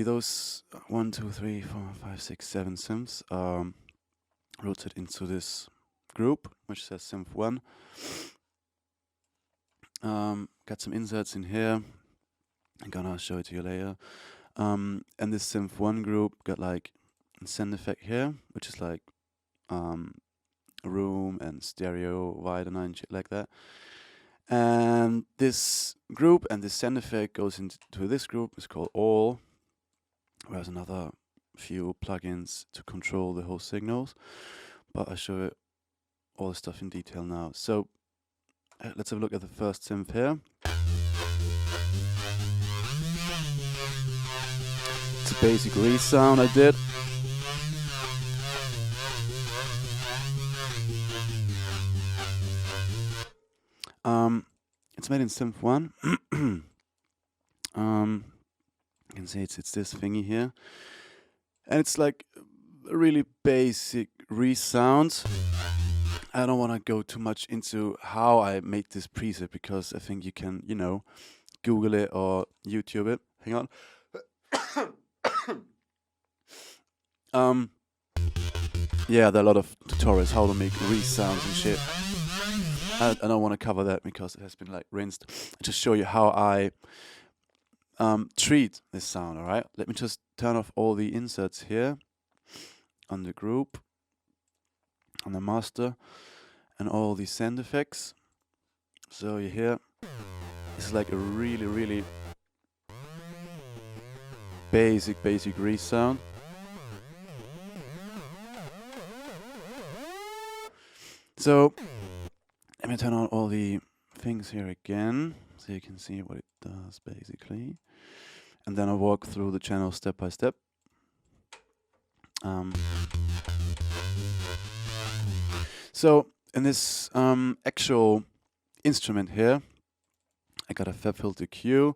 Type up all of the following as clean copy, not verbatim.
those 1, 2, 3, 4, 5, 6, 7 synths routed into this group, which says synth 1. Got some inserts in here. I'm gonna show it to you later. And this synth 1 group got like a send effect here, which is like room and stereo, widener and shit like that. And this group and this send effect goes into this group. It's called all. There's another few plugins to control the whole signals, but I'll show you all the stuff in detail now. So let's have a look at the first synth here. It's a basic resound I did. It's made in synth 1. You can see it's this thingy here. And it's like a really basic resound. I don't want to go too much into how I made this preset because I think you can, you know, Google it or YouTube it. Hang on. Yeah, there are a lot of tutorials how to make resounds and shit. I don't want to cover that because it has been like rinsed. I just show you how I treat this sound, alright? Let me just turn off all the inserts here on the group, on the master, and all the send effects. So you hear, this is like a really, really basic resound. So let me turn on all the things here again, so you can see what it does basically. And then I'll walk through the channel step by step. So in this actual instrument here, I got a FabFilter Q,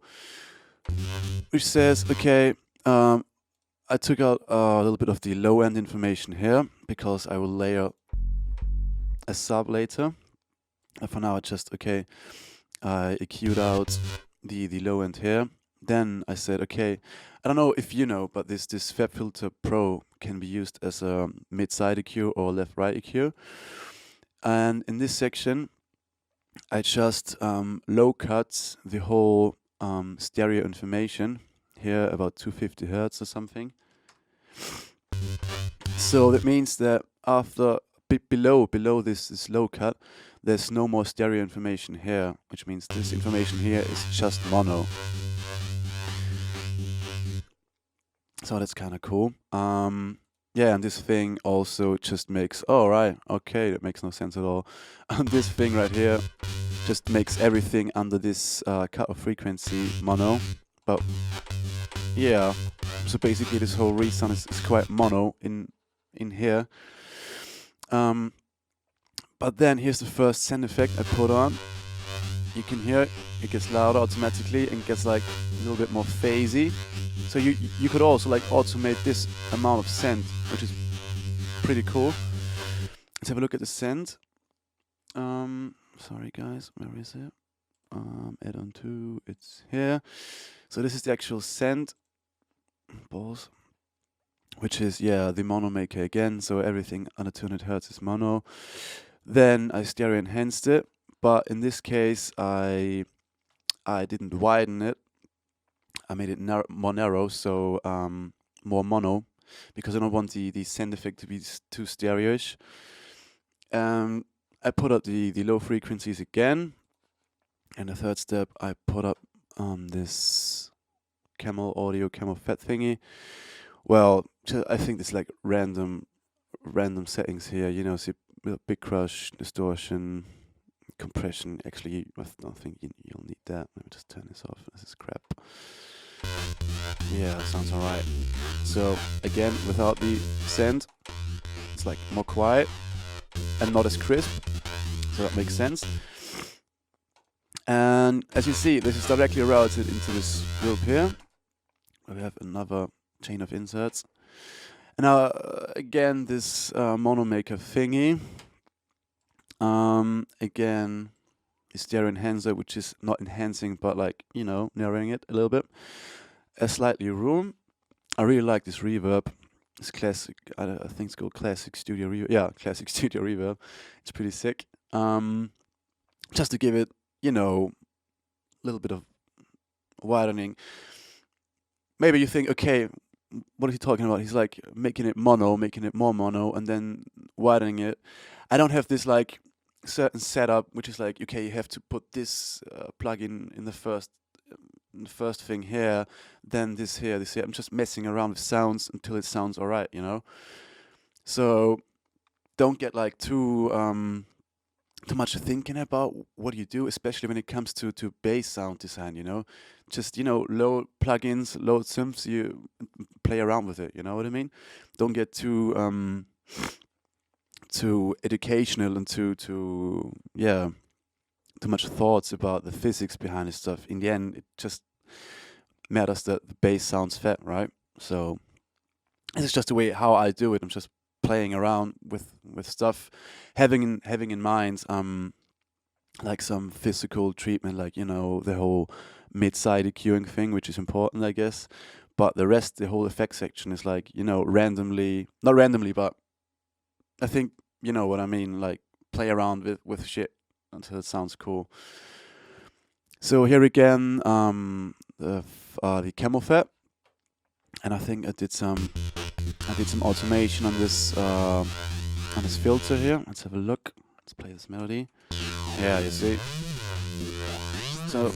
which says, okay, I took out a little bit of the low end information here because I will layer a sub later. And for now, I just, okay, I EQ'd out the low end here. Then I said, okay, I don't know if you know, but this FabFilter Pro can be used as a mid-side EQ or left-right EQ. And in this section, I just low cut the whole stereo information here, about 250 Hertz or something. So that means that after below this low cut, there's no more stereo information here, which means this information here is just mono. So that's kind of cool. Yeah, and this thing also just makes, oh right, okay, that makes no sense at all. And this thing right here just makes everything under this cut of frequency mono. But yeah, so basically this whole resound is quite mono in here. But then here's the first send effect I put on. You can hear it gets louder automatically and gets like a little bit more phasey. So you could also like automate this amount of send, which is pretty cool. Let's have a look at the send. Sorry guys, where is it? Add-on 2, it's here. So this is the actual send balls, which is, yeah, the mono maker again. So everything under 200 Hertz is mono. Then I stereo enhanced it, but in this case I didn't widen it. I made it more narrow, so more mono, because I don't want the send effect to be too stereo-ish. I put up the low frequencies again, and the third step I put up this Camel Audio, Camel Fat thingy. Well, I think there's like random settings here, you know, so big crush, distortion, compression. Actually, I don't think you'll need that. Let me just turn this off. This is crap. Yeah, that sounds alright. So again, without the send, it's like more quiet and not as crisp. So that makes sense. And as you see, this is directly routed into this group here. We have another chain of inserts. And now again, this mono maker thingy. Again, the stereo enhancer, which is not enhancing, but like, you know, narrowing it a little bit. A slightly room. I really like this reverb. It's classic. I think it's called Classic Studio Reverb. Yeah, Classic Studio Reverb. It's pretty sick. Just to give it, a little bit of widening. Maybe you think, okay, what is he talking about? He's like making it more mono, and then widening it. I don't have this like certain setup, which is like, okay, you have to put this plugin in the first thing here, then this here, this here. I'm just messing around with sounds until it sounds alright, So don't get like too much thinking about what you do, especially when it comes to bass sound design. Just load plugins, load synths, you play around with it. You know what I mean? Don't get too educational and too much thoughts about the physics behind this stuff. In the end, it just matters that the bass sounds fat, right? So this is just the way how I do it. I'm just playing around with stuff, having in mind like some physical treatment, like the whole mid-side EQing thing, which is important, I guess. But the rest, the whole effect section is like not randomly, but I think you know what I mean. Like play around with shit until it sounds cool. So here again, the camel fat, and I think I did some automation on this filter here. Let's have a look. Let's play this melody. Yeah, you see. So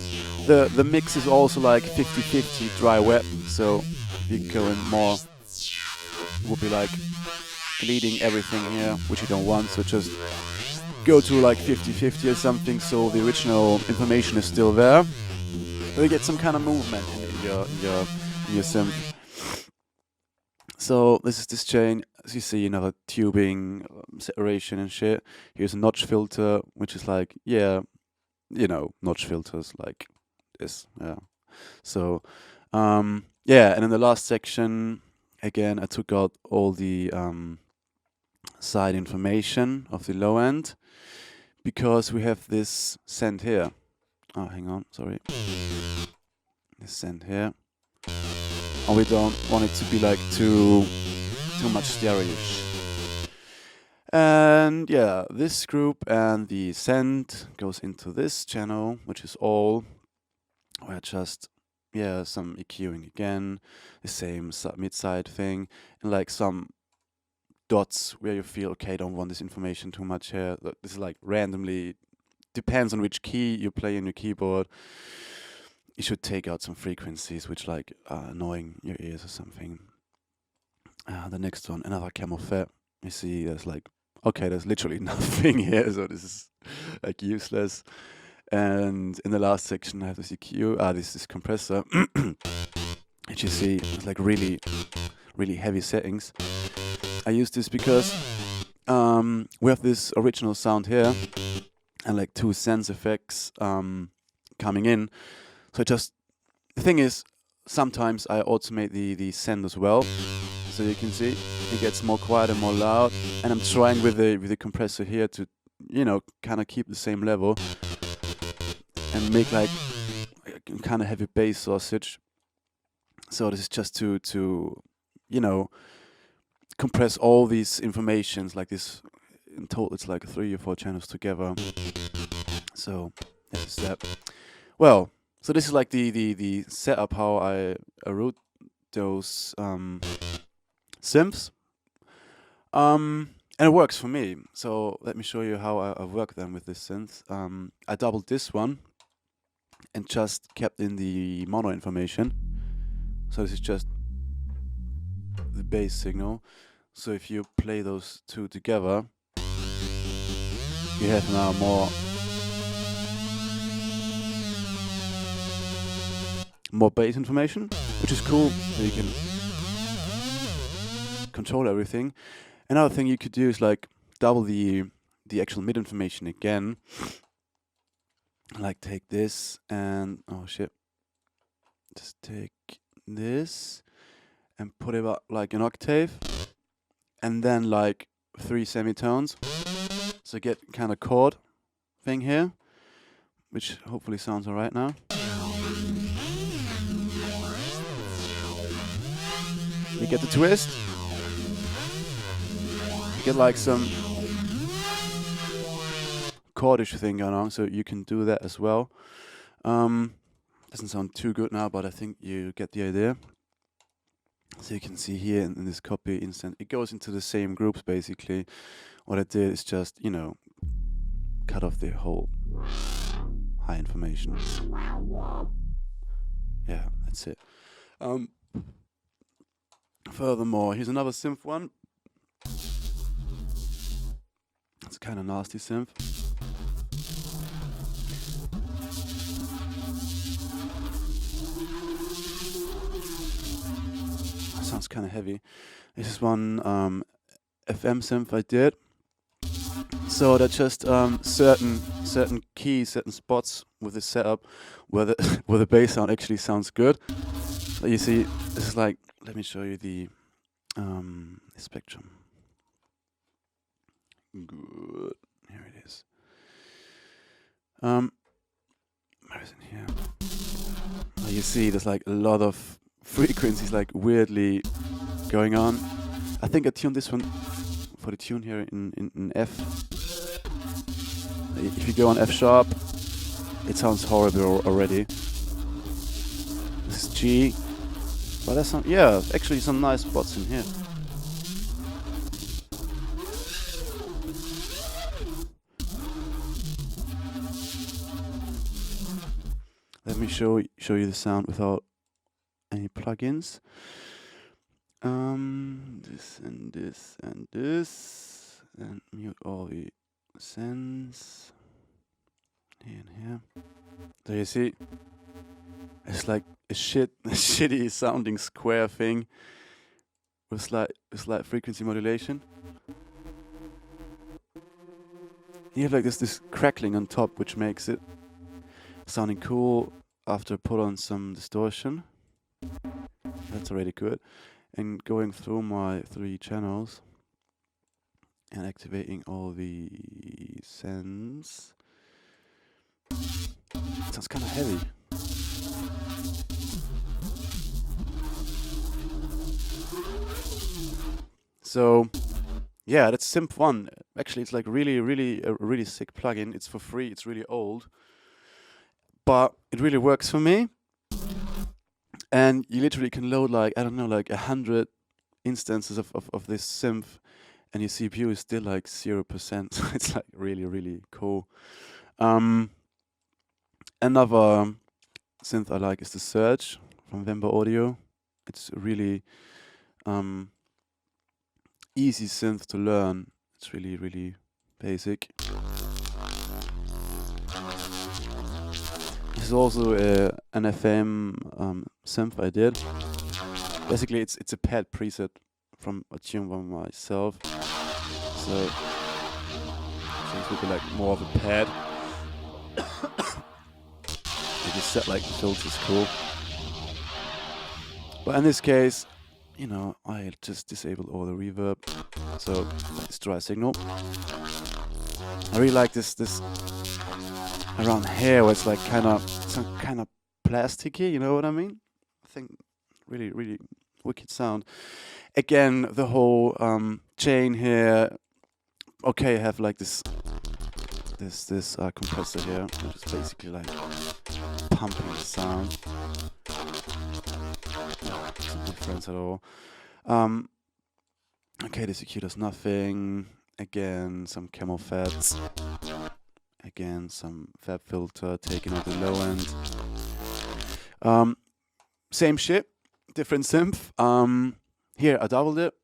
the mix is also like 50-50 dry wet. So if you go in more, it would be like bleeding everything here, which you don't want. So just go to like 50-50 or something, so the original information is still there. And you get some kind of movement in your synth. So this is this chain. As you see, another tubing, separation and shit. Here's a notch filter, which is like, notch filters like this. Yeah. So, and in the last section, again, I took out all the side information of the low end because we have this send here. Oh, hang on, sorry. This send here. And we don't want it to be like too much stereo. And yeah, this group and the send goes into this channel, which is all where just some EQing again, the same mid-side thing, and like some dots where you feel okay, don't want this information too much here. This is like randomly, depends on which key you play in your keyboard. You should take out some frequencies which like are annoying your ears or something. The next one, another camel fat. You see there's like, okay, there's literally nothing here, so this is like useless. And in the last section I have this EQ, this compressor. And you see it's like really, really heavy settings. I use this because we have this original sound here and like 2 sense effects coming in. So the thing is, sometimes I automate the send as well. So you can see it gets more quiet and more loud. And I'm trying with the compressor here to, kind of keep the same level and make like kind of heavy bass sausage. So this is just to compress all these informations like this. In total, it's like 3 or 4 channels together. So that's a step. Well, so this is like the setup how I wrote those synths. And it works for me. So let me show you how I work then with this synth. I doubled this one and just kept in the mono information. So this is just the bass signal. So if you play those two together, you have now more bass information, which is cool. So you can control everything. Another thing you could do is like double the actual mid information again. Like take this and just take this and put it up like an octave, and then like 3 semitones. So get kind of chord thing here, which hopefully sounds alright now. You get the twist. You get like some chordish thing going on, so you can do that as well. Doesn't sound too good now, but I think you get the idea. So you can see here in this copy instant, it goes into the same groups basically. What I did is just, you know, cut off the whole high information. Yeah, that's it. Furthermore, here's another synth one. It's kind of nasty synth. Sounds kind of heavy. This is one FM synth I did. So that just certain keys, certain spots with this setup where the bass sound actually sounds good. But you see, this is like, let me show you the spectrum. Good. Here it is. Where is it here? Oh, you see, there's like a lot of frequencies like weirdly going on. I think I tuned this one for the tune here in F. If you go on F sharp, it sounds horrible already. This is G, but there's some, yeah, actually some nice spots in here. Let me show you the sound without any plugins. This and this and this, and mute all the sends here and here. So you see, it's like a shitty sounding square thing with slight frequency modulation. You have like this crackling on top, which makes it sounding cool after I put on some distortion. That's already good. And going through my 3 channels and activating all the sends. It sounds kind of heavy. So yeah, that's Synth 1. Actually, it's like a really sick plugin. It's for free. It's really old, but it really works for me. And you literally can load like, I don't know, like 100 instances of this synth, and your CPU is still like 0%. So it's like really cool. Another synth I like is the Surge from Vember Audio. It's really easy synth to learn. It's really basic. This is also an FM synth I did. Basically, it's a pad preset from a tune by myself. So it would be like more of a pad. I just set like the filters cool. But in this case, you know, I just disabled all the reverb. So let's try a signal. I really like this around here where it's like kind of plasticky, you know what I mean? I think really wicked sound. Again, the whole chain here. Okay, I have like this compressor here, which is basically like pumping the sound. No difference at all. Okay, this EQ does nothing. Again, some camel fats. Again, some fab filter taking out the low end. Same shit, different synth. Here I doubled it,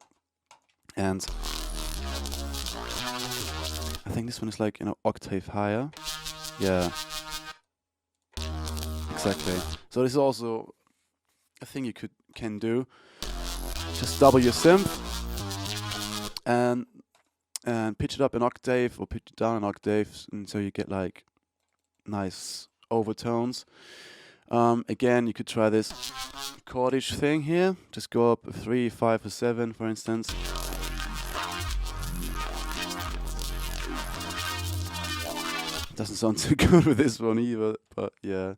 and I think this one is like, you know, octave higher. Yeah, exactly. So this is also a thing you can do. Just double your synth and pitch it up an octave or pitch it down an octave, and so you get like nice overtones. Again, you could try this chordish thing here. Just go up a 3, 5, or 7, for instance. Doesn't sound too good with this one either, but yeah.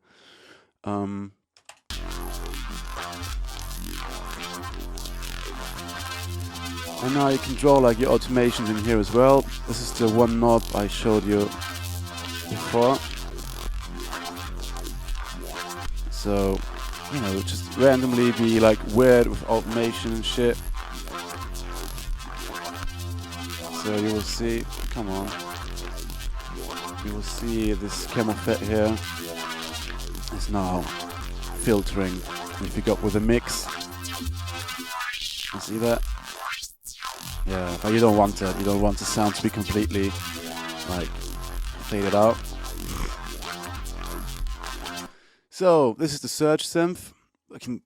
And now you can draw like your automations in here as well. This is the one knob I showed you before. So, you know, just randomly be like weird with automation and shit. So you will see, come on. You will see this camel fat here is now filtering. If you got with a mix, you see that? Yeah, but you don't want that. You don't want the sound to be completely like faded out. So this is the surge synth. I can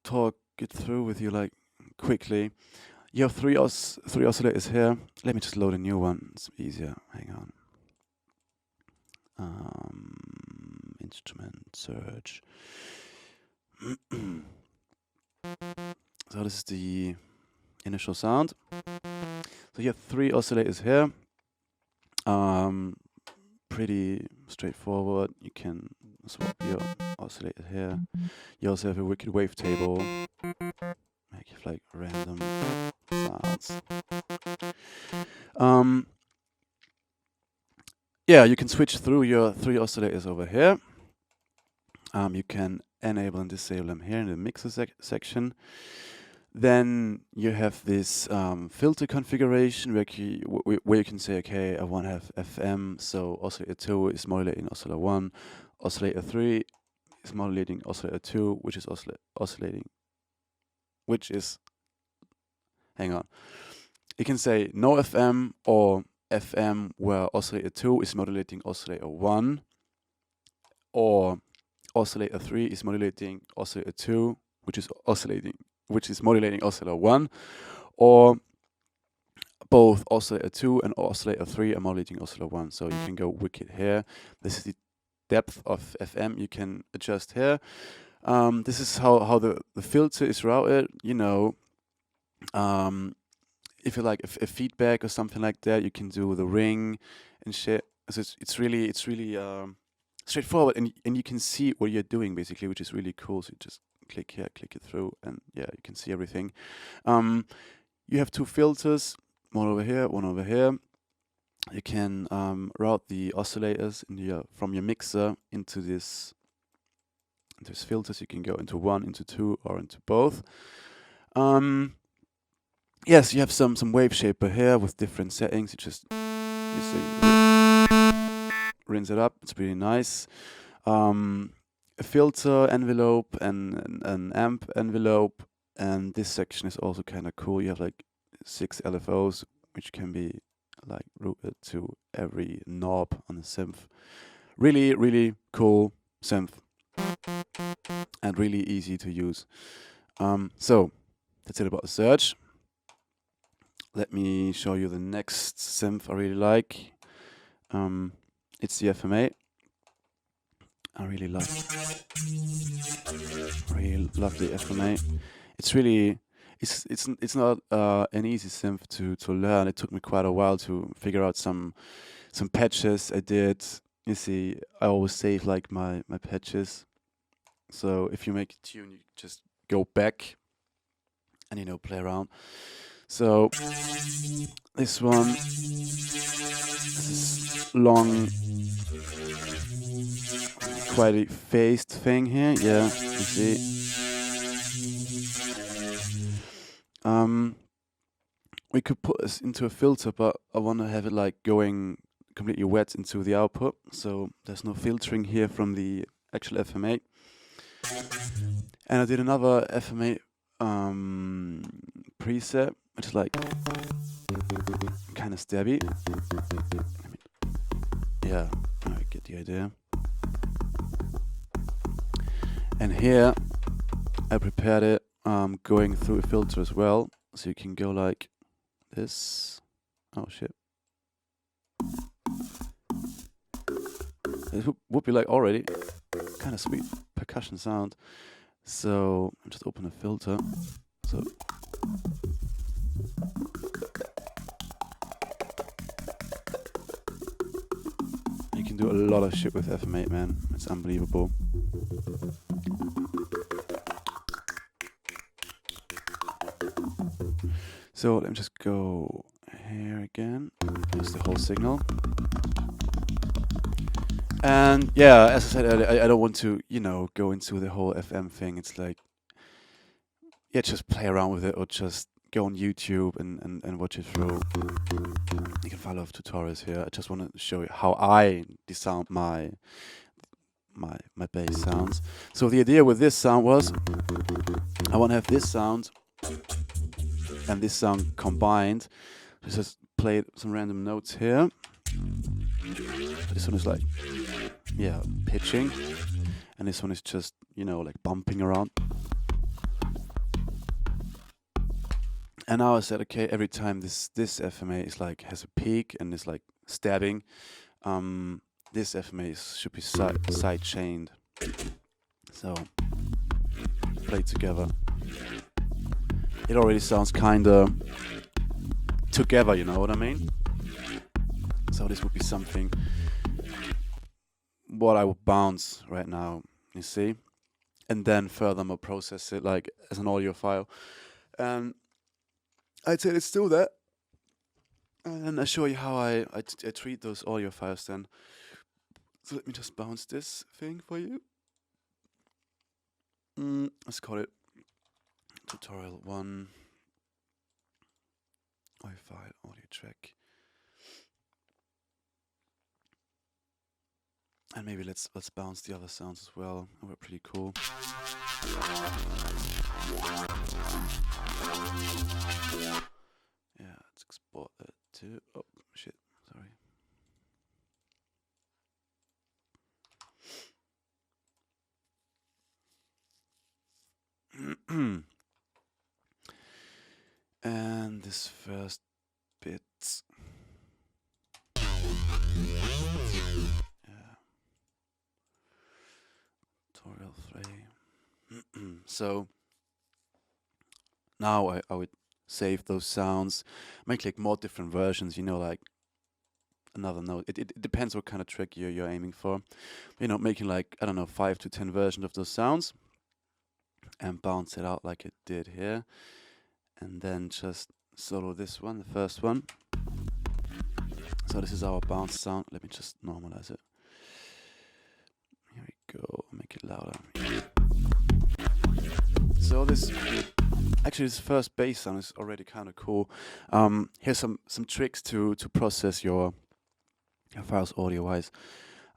talk it through with you like quickly. You have three oscillators here. Let me just load a new one. It's easier. Hang on. Instrument surge. So this is the initial sound. So you have three oscillators here. Pretty straightforward. You can swap your oscillator here. You also have a wicked wavetable. Make like random sounds. Yeah, you can switch through your three oscillators over here. You can enable and disable them here in the mixer section. Then you have this filter configuration where you can say, okay, I want to have FM, so oscillator 2 is modulating oscillator 1, oscillator 3 is modulating oscillator 2, which is, hang on. You can say no FM or FM where oscillator 2 is modulating oscillator 1, or oscillator 3 is modulating oscillator 2, which is modulating oscillator 1, or both oscillator 2 and oscillator 3 are modulating oscillator 1. So you can go wicked here. This is the depth of FM you can adjust here. This is how the filter is routed. You know, if you like a feedback or something like that, you can do the ring and shit. So it's really straightforward, and you can see what you're doing basically, which is really cool. So you just click here, click it through, and yeah, you can see everything. You have two filters, one over here, one over here. You can route the oscillators from your mixer into these filters. You can go into one, into two, or into both. Yes, you have some wave shaper here with different settings. You rinse it up. It's pretty nice. A filter envelope and an amp envelope, and this section is also kind of cool. You have like 6 LFOs, which can be like routed to every knob on the synth. Really, really cool synth, and really easy to use. So that's it about the Surge. Let me show you the next synth I really like. It's the FMA. I really love the FMA. It's really, it's not an easy synth to learn. It took me quite a while to figure out some patches I did. You see, I always save like my patches. So if you make a tune, you just go back and play around. So this one, this is long, quite a phased thing here. Yeah, you see. We could put this into a filter, but I want to have it like going completely wet into the output, so there's no filtering here from the actual FMA. And I did another FMA preset, which is like kind of stabby. Yeah, I get the idea. And here I prepared it going through a filter as well, so you can go like this. Oh shit. It would be like already kind of sweet percussion sound. So I'll just open a filter. So you can do a lot of shit with FM8, man. It's unbelievable. So let me just go here again. Here's the whole signal. And yeah, as I said earlier, I don't want to, go into the whole FM thing. It's like, yeah, just play around with it or just go on YouTube and watch it through. You can follow tutorials here. I just want to show you how I desound my bass sounds. So the idea with this sound was I want to have this sound and this sound combined. Just play some random notes here. This one is like, yeah, pitching, and this one is just, like bumping around. And now I said, okay, every time this FMA is like has a peak and is like stabbing, this FMA should be side chained. So play together. It already sounds kinda together, you know what I mean? So this would be something what I would bounce right now, you see? And then furthermore process it like as an audio file. And I'd say let's do that. And I'll show you how I treat those audio files then. So let me just bounce this thing for you. Let's call it tutorial 1 audio file, audio track. And maybe let's bounce the other sounds as well. Oh, we're pretty cool. Yeah, let's export that too. Oh shit, sorry. And this first bit. Yeah. Tutorial 3. So now I would save those sounds, make like more different versions, like another note. It depends what kind of track you're aiming for. Making like, I don't know, 5 to 10 versions of those sounds and bounce it out like it did here. And then just solo this one, the first one. So this is our bounce sound. Let me just normalize it. Here we go, make it louder. So this first bass sound is already kind of cool. Here's some tricks to process your files audio-wise.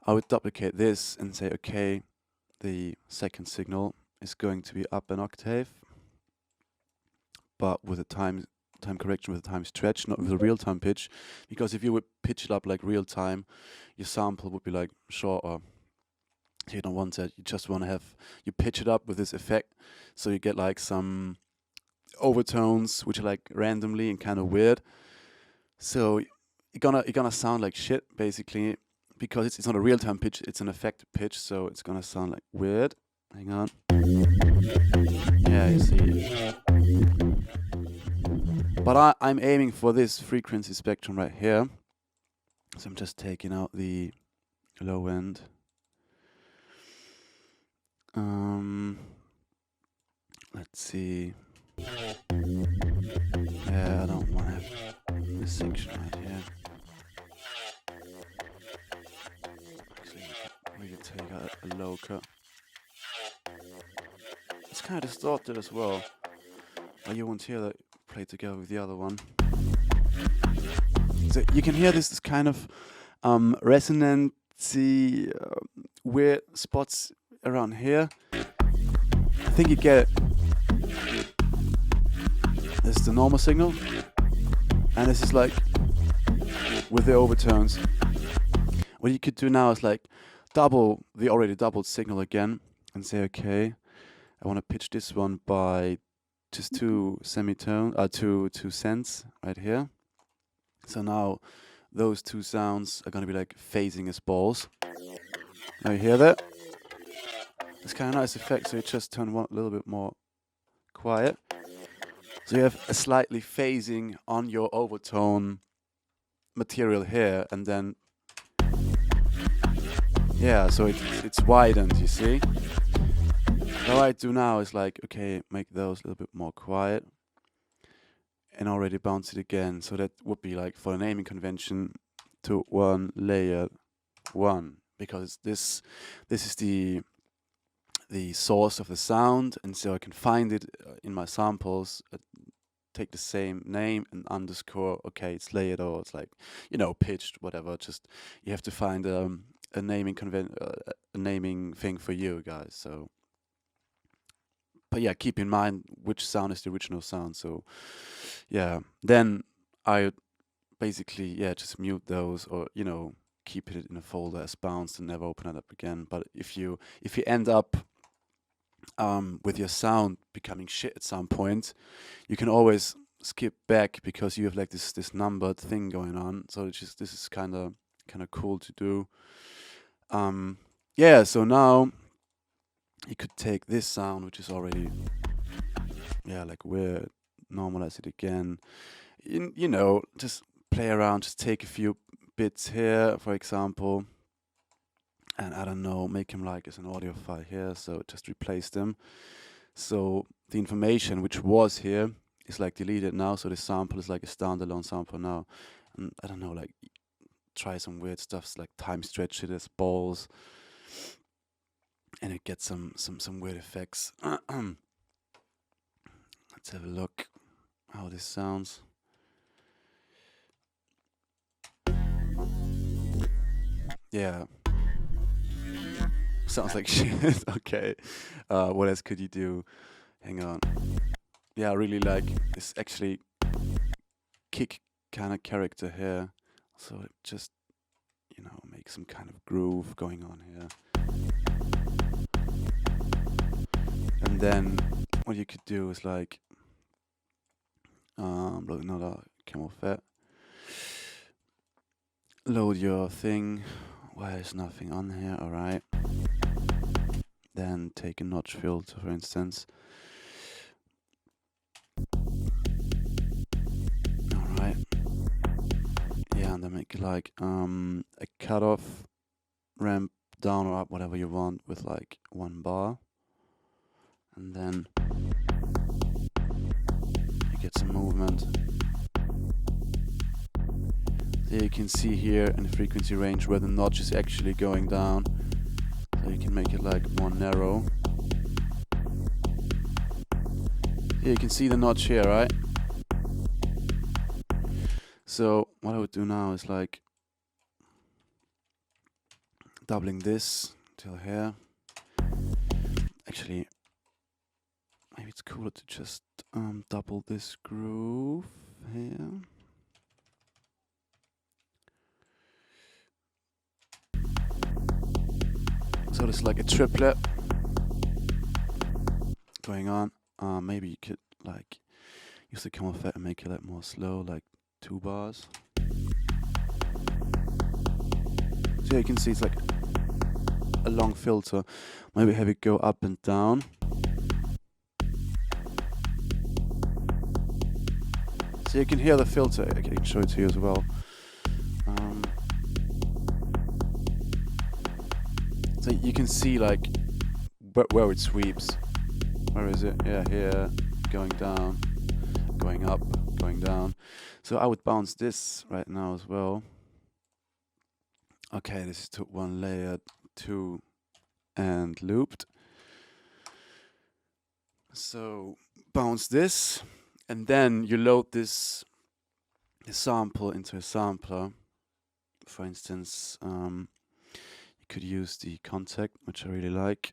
I would duplicate this and say, okay, the second signal is going to be up an octave, but with a time correction, with a time stretch, not with a real-time pitch. Because if you would pitch it up like real-time, your sample would be like shorter. You don't want that. You just want to have, you pitch it up with this effect, so you get like some overtones which are like randomly and kind of weird. So you're gonna sound like shit basically, because it's not a real-time pitch, it's an effect pitch, so it's gonna sound like weird. Hang on. Yeah, you see. But I'm aiming for this frequency spectrum right here. So I'm just taking out the low end. Let's see. Yeah, I don't want to have this section right here. Actually, we can take out a low cut. It's kind of distorted as well, but you won't hear that play together with the other one. So you can hear this kind of resonancy, weird spots around here. I think you get it. This is the normal signal, and this is like with the overtones. What you could do now is like double the already doubled signal again and say, okay, I want to pitch this one by just 2 cents right here. So now those 2 sounds are going to be like phasing as balls. Now you hear that? It's kind of nice effect, so you just turn one a little bit more quiet. So you have a slightly phasing on your overtone material here, and then yeah, so it's widened, you see. What I do now is like, okay, make those a little bit more quiet, and already bounce it again. So that would be like for a naming convention to 1 layer 1, because this is the source of the sound, and so I can find it in my samples, take the same name and underscore, okay, it's layered, or it's like, pitched, whatever. Just you have to find a naming a naming thing for you guys. So, but yeah, keep in mind which sound is the original sound. So yeah, then I basically just mute those, or keep it in a folder as bounced and never open it up again. But if you end up with your sound becoming shit at some point, you can always skip back, because you have like this numbered thing going on. So this is kind of cool to do. Yeah, so now you could take this sound, which is already like weird, normalize it again. Just play around, just take a few bits here, for example, and I don't know, make him like as an audio file here. So just replace them. So the information which was here is like deleted now. So this sample is like a standalone sample now. And I don't know, like try some weird stuff, like time stretch it as balls, and it gets some weird effects. Let's have a look how this sounds. Yeah. Sounds like shit. Okay. What else could you do? Hang on. Yeah, I really like this actually kick kind of character here. So it just, make some kind of groove going on here. And then what you could do is like load another camel fat. Load your thing. Why is nothing on here? Alright. Then take a notch filter, for instance. Alright. Yeah, and then make it like a cutoff, ramp down or up, whatever you want, with like 1 bar. And then you get some movement. There you can see here in the frequency range where the notch is actually going down. So you can make it like more narrow. Here you can see the notch here, right? So what I would do now is like doubling this till here. Actually, maybe it's cooler to just double this groove here. So there's like a triplet going on. Maybe you could like use the camel fat and make it like more slow, like 2 bars. So you can see it's like a long filter. Maybe have it go up and down. So you can hear the filter. I can show it to you as well. So you can see like where it sweeps. Where is it? Yeah, here, going down, going up, going down. So I would bounce this right now as well. Okay, this is to 1 layer, 2, and looped. So bounce this, and then you load this sample into a sampler. For instance, you could use the contact, which I really like.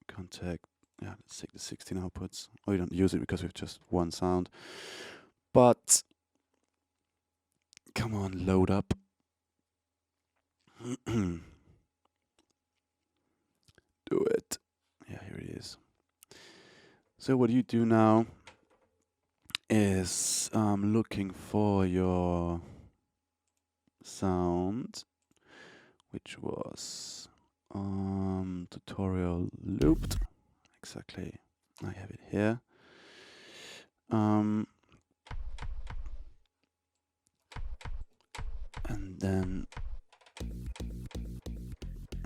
Contact, yeah, let's take the 16 outputs. Oh, you don't use it because we have just 1 sound. But come on, load up. Do it. Yeah, here it is. So what you do now is looking for your sound, which was tutorial looped. Exactly. I have it here. And then,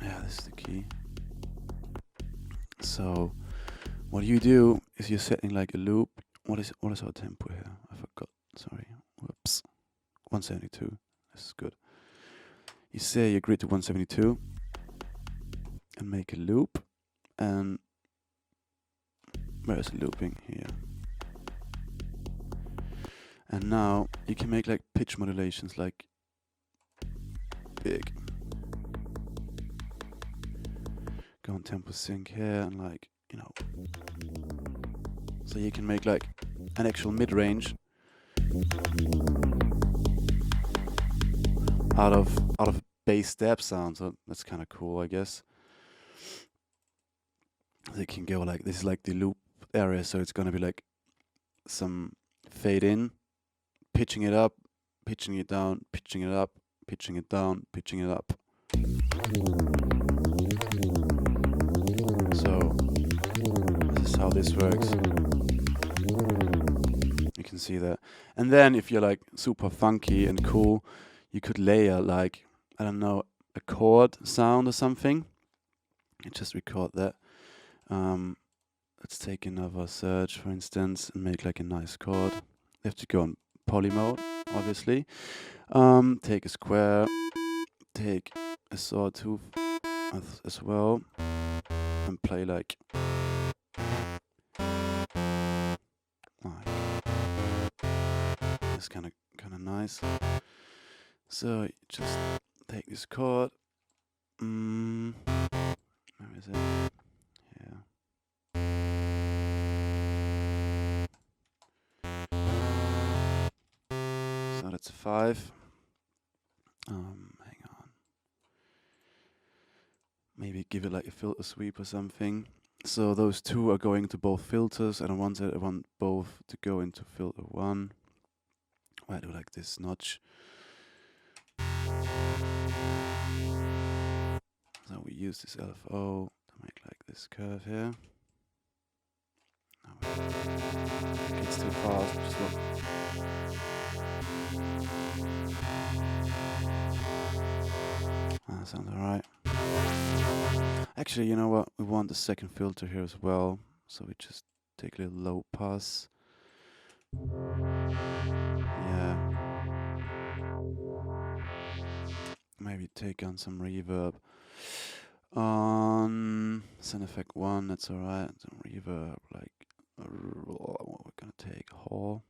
yeah, this is the key. So what you do is you're setting like a loop. What is our tempo here? I forgot Sorry, whoops. 172. This is good. You say your grid to 172 and make a loop. And where is it looping? Here. And now you can make like pitch modulations, like big. Go on tempo sync here and like, you know. So you can make like an actual mid-range out of bass step sound. So that's kind of cool, I guess. They can go like, this is like the loop area, so it's gonna be like some fade in, pitching it up, pitching it down, pitching it up, pitching it down, pitching it up. So this is how this works. You can see that. And then if you're like super funky and cool, you could layer like, I don't know, a chord sound or something. And just record that. Let's take another surge, for instance, and make like a nice chord. You have to go on poly mode, obviously. Take a square, take a sawtooth as well, and play like it's kind of nice. So you just take this chord. Where is it? Here. So that's a 5. Hang on. Maybe give it like a filter sweep or something. So those two are going to both filters, and I want both to go into filter 1. I do like this notch. So we use this LFO to make like this curve here. It's too fast. Just look. That sounds alright. Actually, you know what? We want the second filter here as well. So we just take a little low pass. Yeah. Maybe take on some reverb. On sound effect 1, that's alright. Some reverb, like what we're gonna take, Hall.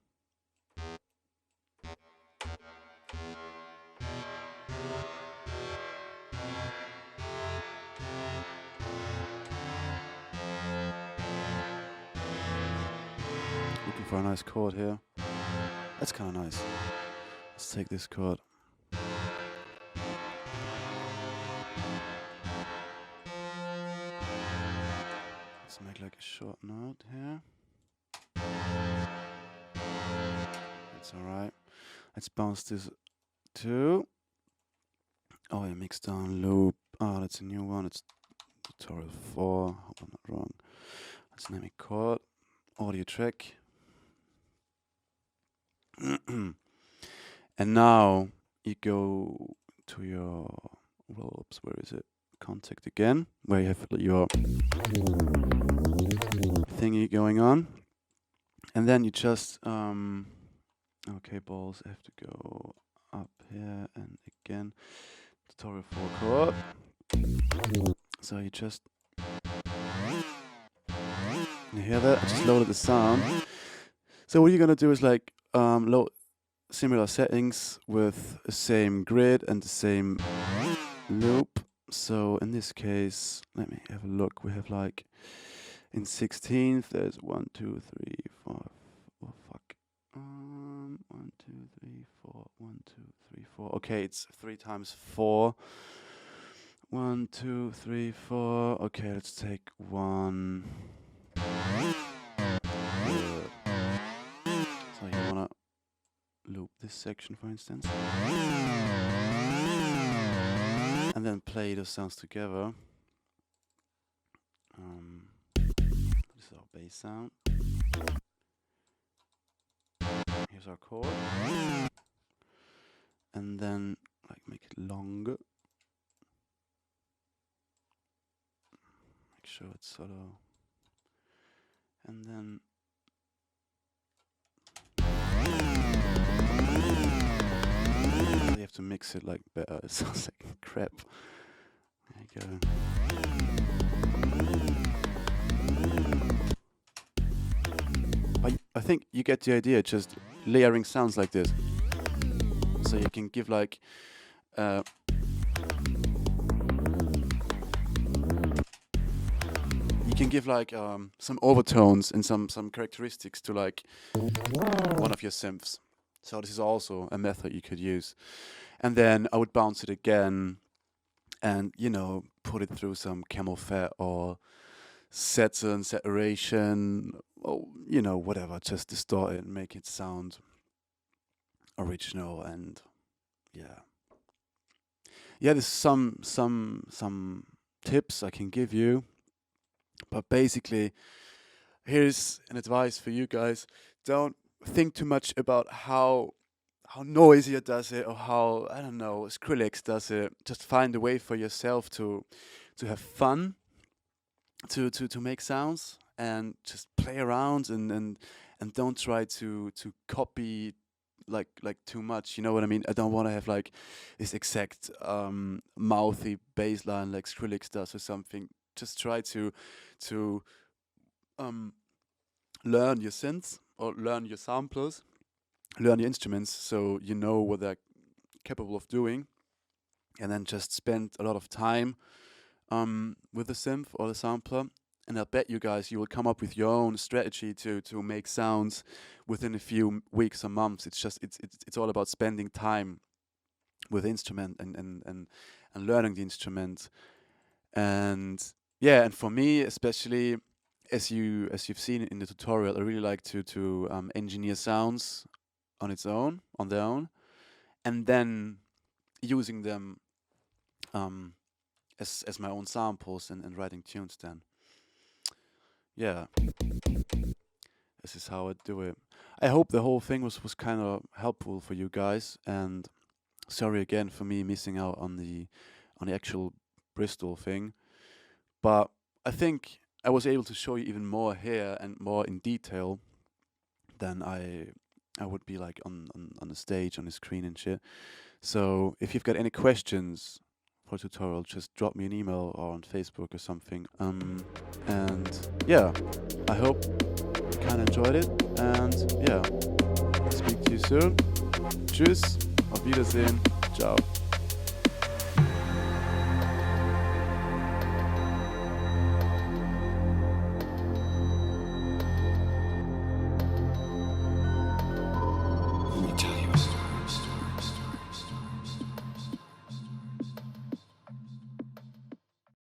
Looking for a nice chord here. That's kind of nice. Let's take this chord. Let's make like a short note here. That's alright. Let's bounce this to. Oh, yeah, mix down loop. Oh, that's a new one. It's tutorial 4. Hope I'm not wrong. Let's name it chord. Audio track. And now you go to your, whoops, where is it? Contact again, where you have your thingy going on. And then you just, okay, balls have to go up here and again. Tutorial 4 chord. So you just, you hear that? I just loaded the sound. So what you're gonna do is like load similar settings with the same grid and the same loop. So in this case, let me have a look. We have like in 16th, there's 1, 2, 3, 4. Oh fuck. 1, 2, 3, 4. 1, 2, 3, 4. Okay, it's 3 times 4. 1, 2, 3, 4. Okay, let's take 1. So you wanna loop this section, for instance, and then play those sounds together. This is our bass sound. Here's our chord, and then like make it longer. Make sure it's solo, and then makes it like better. It sounds like crap. There you go. I think you get the idea, just layering sounds like this. So you can give like some overtones and some characteristics to like one of your synths. So this is also a method you could use. And then I would bounce it again and, put it through some camel fat or Saturn saturation, or, whatever, just distort it and make it sound original. And yeah. There's some tips I can give you, but basically here's an advice for you guys. Don't think too much about how noisy it does it, or how, I don't know, Skrillex does it. Just find a way for yourself to have fun, to make sounds, and just play around, and don't try to copy like too much. You know what I mean? I don't want to have like this exact mouthy bass line like Skrillex does or something. Just try to learn your synths, or learn your samplers, learn your instruments, so you know what they're capable of doing, and then just spend a lot of time with the synth or the sampler. And I bet you guys, you will come up with your own strategy to make sounds within a few weeks or months. It's just it's all about spending time with the instrument and learning the instrument. And yeah, and for me especially, as you've seen in the tutorial, I really like to engineer sounds on their own, and then using them as my own samples and writing tunes then. Yeah, this is how I do it. I hope the whole thing was kind of helpful for you guys, and sorry again for me missing out on the actual Bristol thing, but I think I was able to show you even more here and more in detail than I would be like on the stage, on the screen and shit. So if you've got any questions for a tutorial, just drop me an email or on Facebook or something. And yeah, I hope you kind of enjoyed it. And yeah, speak to you soon. Tschüss, auf Wiedersehen, ciao.